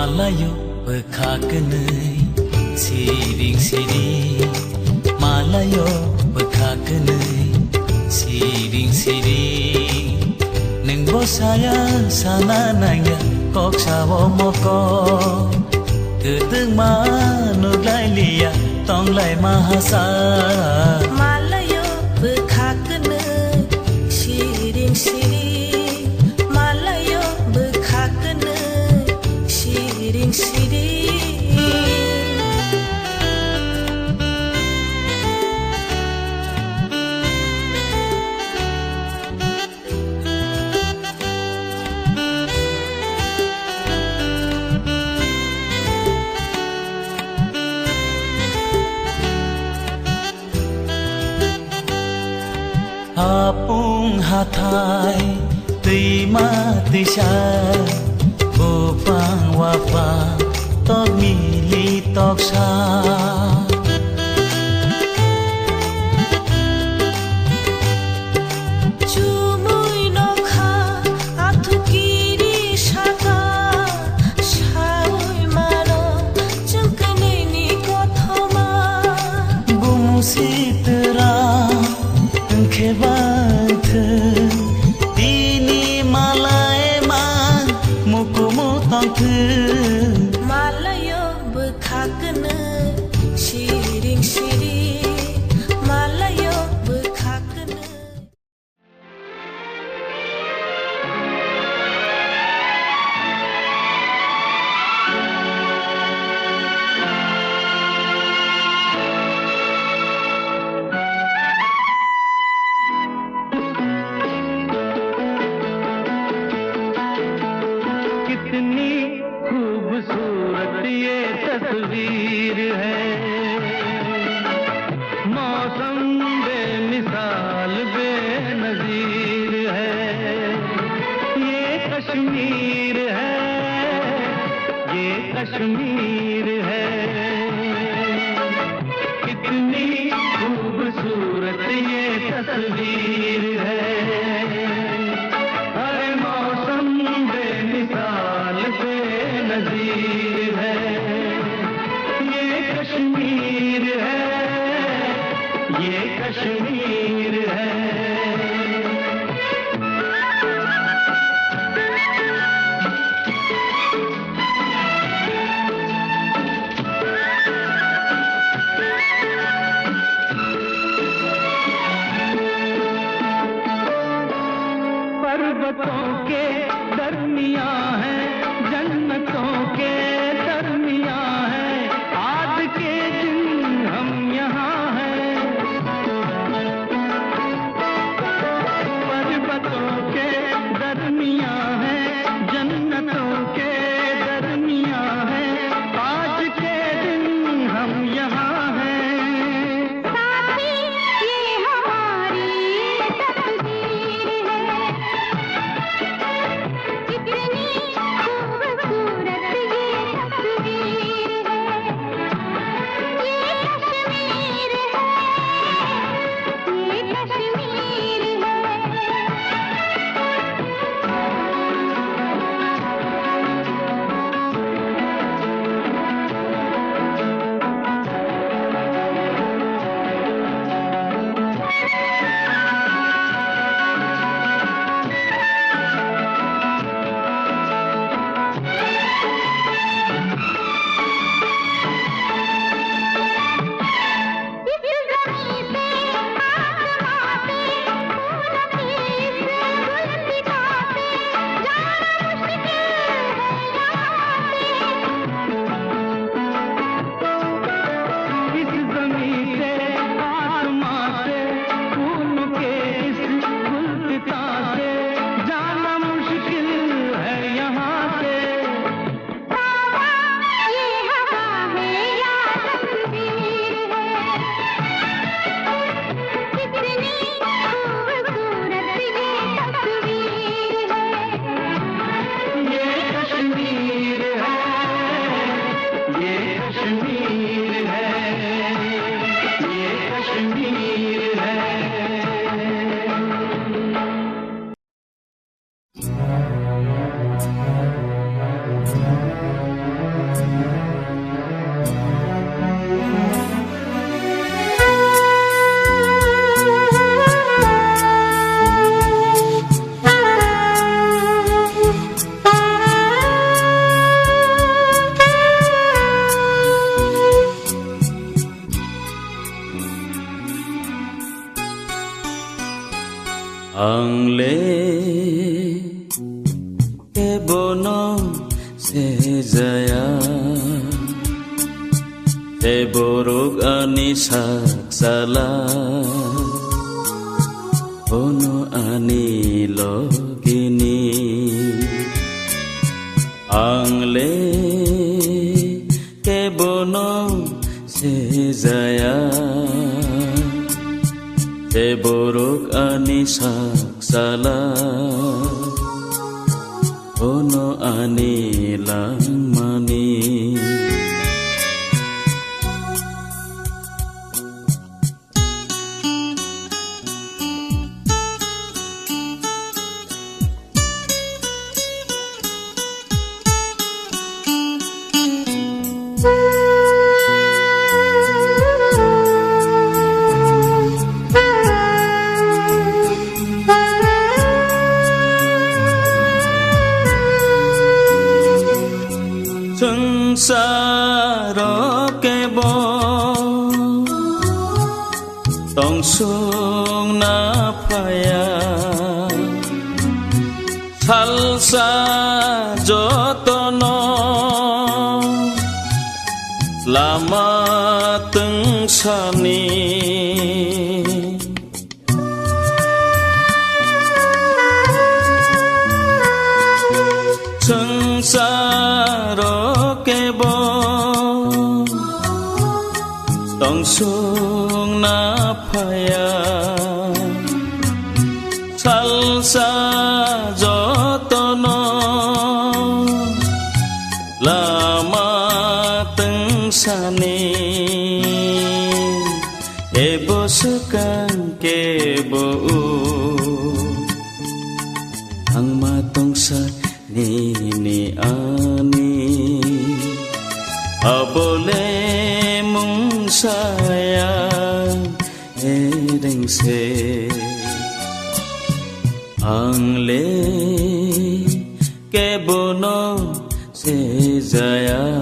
Malayo bekhakenai siring siri Malayo bekhakenai siring siri Neng bosaya sana nanya kok sawo moko Kedeng manuk lai liya tong lai mahasa Malayo bekhakenai siring siri Malayo bekhakenai siring siri Apung hatai terima tisai Bopang wafa tok mili tok sa Chumui nokha athu kiri shaka Shaui mano chungkane ni kothoma Gumusi tera Khebant Tini malai man Mukumu tong Malayo bekhakenai siring siri Malayo bekhakenai कितनी खूबसूरत ये तस्वीर है मौसम बेमिसाल बेनज़ीर है ये कश्मीर है ये कश्मीर है कितनी खूबसूरत ये तस्वीर है नज़ीर है ये कश्मीर है ये कश्मीर है 세자야 대보록 아니 삭살라 보노 아니 로기니 앙레 개보노 세자야 대보록 아니 삭살라 보노 아니 랑마니 성사롭게 동숭 나파야 살사 조또노 라마 등산이 성사롭게 동숭 나파야 살사 조또노 라마 등산이 에보스간 깨보 항마 동산 니니 아니 아볼레 뭉사야 에랭세 앙레 깨보노 세자야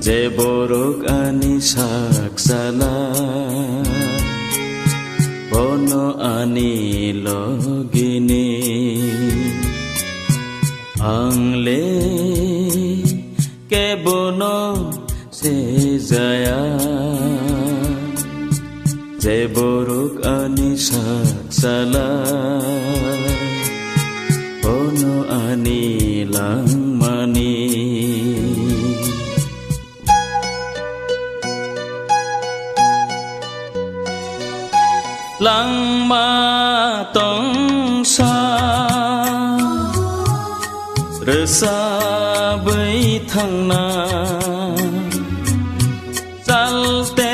제보록 아니 삭살라 보노 아니 로기니 앙레 깨보노 세자야 제보록 아니 삭살라 보노 아니 랑마니 랑마 동사 resa bơi thăng na salte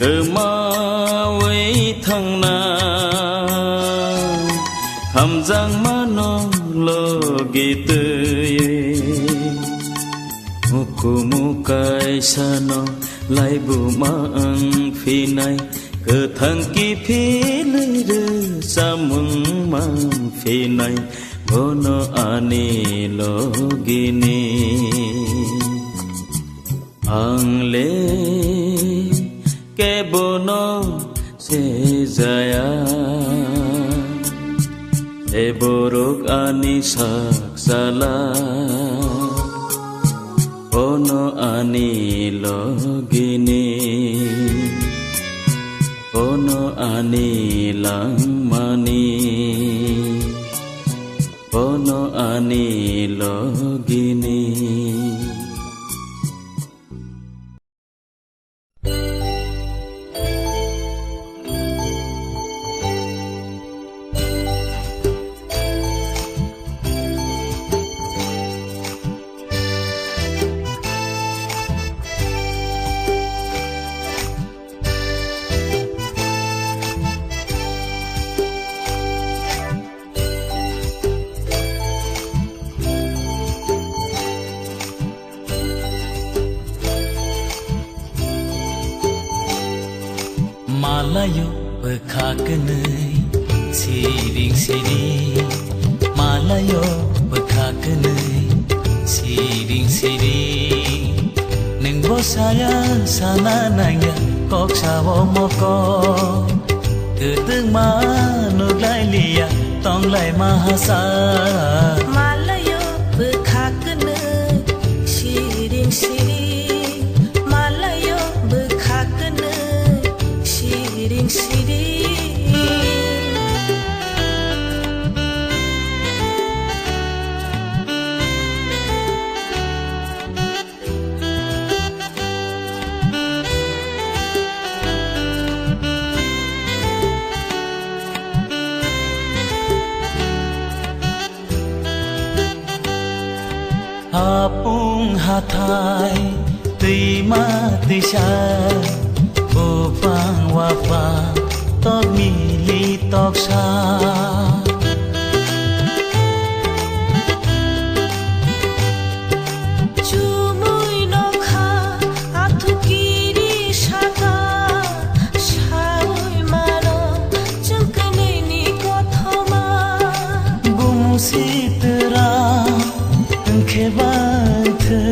cơ ma với thăng na hàm giang ma no lo gi tươi muku mukai sano lai bu ma ang phi này cơ thăng kỳ phi nơi đưa sa mừng mang phi này bono ani logini ang le ke bono se jaya e borok ani saksala bono ani logini bono ani langmani bono ani logini Malayo berkakenai siring siring Malayo berkakenai siring siring Neng bo saya sana nanya kok sawo moko Gedeng manuglai liya tonglai mahasa Malayo bekakene siring siring Malayo bekakene siring siring Apung hatai Terima tisha Bopang wapa Tok mili tok sha Chumui nokha athu kiri shaka Shaui mano chungkane ni kothoma Gumusi tera Khebanthe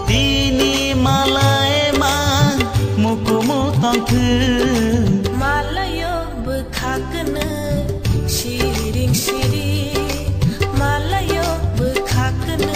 Dini malai ma Mukumu tangthe Malayo bekakene siring siring Malayo bekakene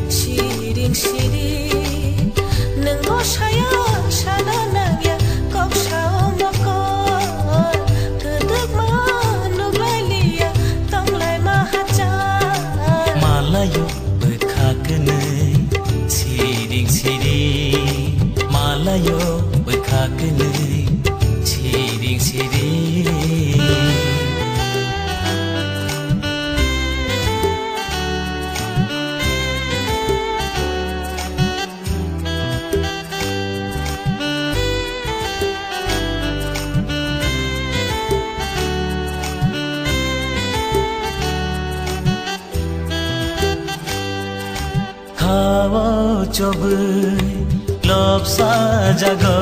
siring siring Nengo saya sana nangya kok sao makon Kedek manuglai liya tonglai mahajan Malayo bekakene siring siring Malayo bekakene siring siring Hawa cobai lop sajaga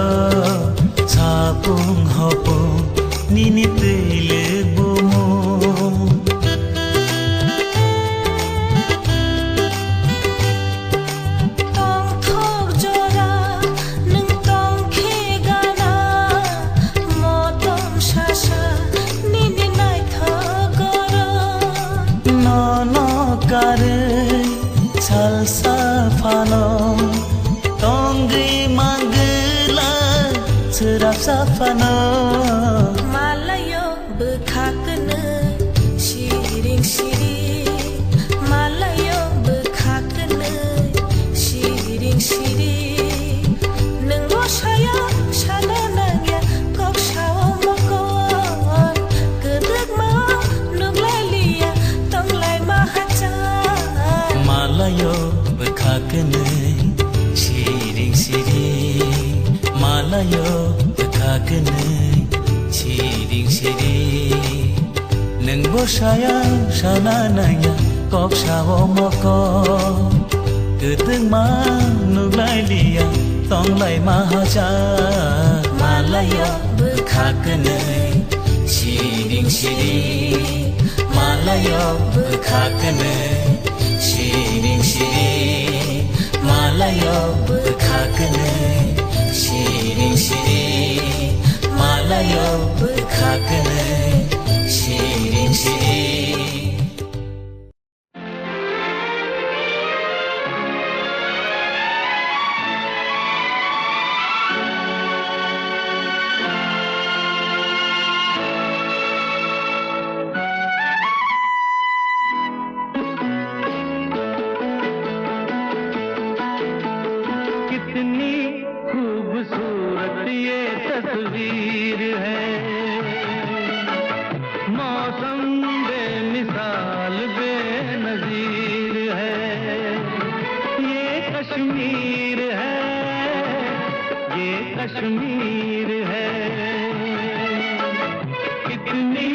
sapung hopung nini tele bomo Tong thok jora nung tong khegana motom shasha nini nai thagara no no kare salsa fano tongri mangla serap safano Malayo bekakene siring siring Malayo bekakene siring siring Nengo saya sana nangya kok sao makon Kedek manuglai liya tonglai mahajan Malayo bekakene siring siring Malayo bekakene siring siring Nengbo sayang sana nanya kok sao moko Gedeng manuglai liya tonglai mahaja Malayo bekakene siring siring Malayo bekakene siring siring Malayo bekakene siring siring Malayo bekakene siring siring कितनी खूबसूरत ये तस्वीर है मौसम बेमिसाल बेनजीर है ये कश्मीर है ये कश्मीर है कितनी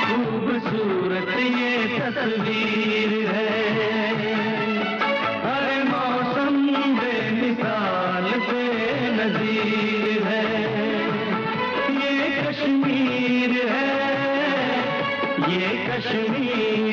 खूबसूरत ये तस्वीर है नज़ीर है ये कश्मीर है ये कश्मीर